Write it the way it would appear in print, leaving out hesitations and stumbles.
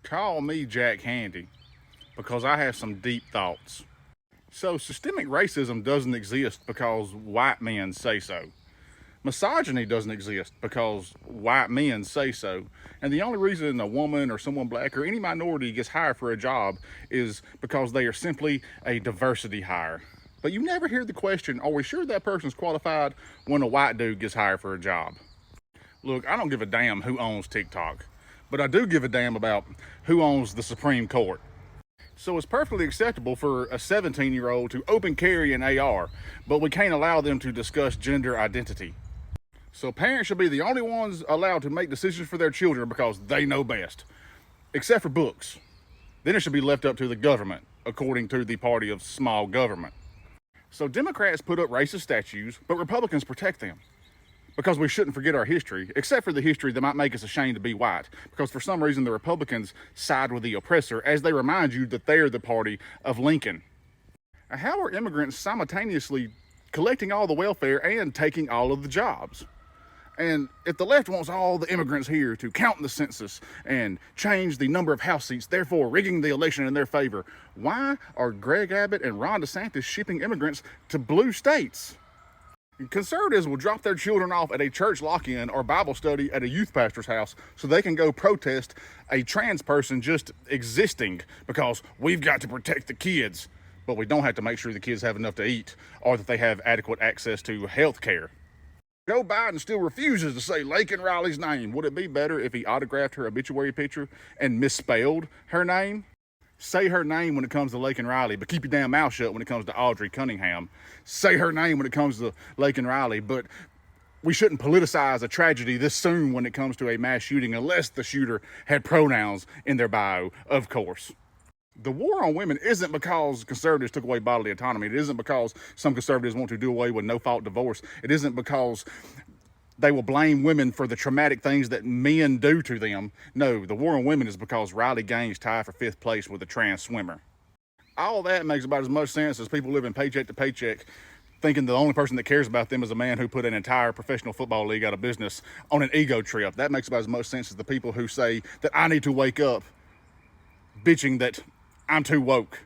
Call me Jack Handy because I have some deep thoughts. So, systemic racism doesn't exist because white men say so. Misogyny doesn't exist because white men say so. And the only reason a woman or someone black or any minority gets hired for a job is because they are simply a diversity hire. But you never hear the question, are we sure that person's qualified, when a white dude gets hired for a job? Look, I don't give a damn who owns TikTok, but I do give a damn about who owns the Supreme Court. So it's perfectly acceptable for a 17-year-old to open carry an AR, but we can't allow them to discuss gender identity. So parents should be the only ones allowed to make decisions for their children because they know best, except for books. Then it should be left up to the government, according to the party of small government. So Democrats put up racist statues, but Republicans protect them. Because we shouldn't forget our history, except for the history that might make us ashamed to be white. Because for some reason the Republicans side with the oppressor as they remind you that they're the party of Lincoln. How are immigrants simultaneously collecting all the welfare and taking all of the jobs? And if the left wants all the immigrants here to count the census and change the number of House seats, therefore rigging the election in their favor, why are Greg Abbott and Ron DeSantis shipping immigrants to blue states? Conservatives will drop their children off at a church lock-in or Bible study at a youth pastor's house so they can go protest a trans person just existing because we've got to protect the kids, but we don't have to make sure the kids have enough to eat or that they have adequate access to health care. Joe Biden still refuses to say Laken Riley's name. Would it be better if he autographed her obituary picture and misspelled her name? Say her name when it comes to Laken Riley, but keep your damn mouth shut when it comes to Audrey Cunningham. Say her name when it comes to Laken Riley, but we shouldn't politicize a tragedy this soon when it comes to a mass shooting unless the shooter had pronouns in their bio, of course. The war on women isn't because conservatives took away bodily autonomy. It isn't because some conservatives want to do away with no-fault divorce. It isn't because they will blame women for the traumatic things that men do to them. No, the war on women is because Riley Gaines tied for 5th place with a trans swimmer. All that makes about as much sense as people living paycheck to paycheck, thinking the only person that cares about them is a man who put an entire professional football league out of business on an ego trip. That makes about as much sense as the people who say that I need to wake up bitching that I'm too woke.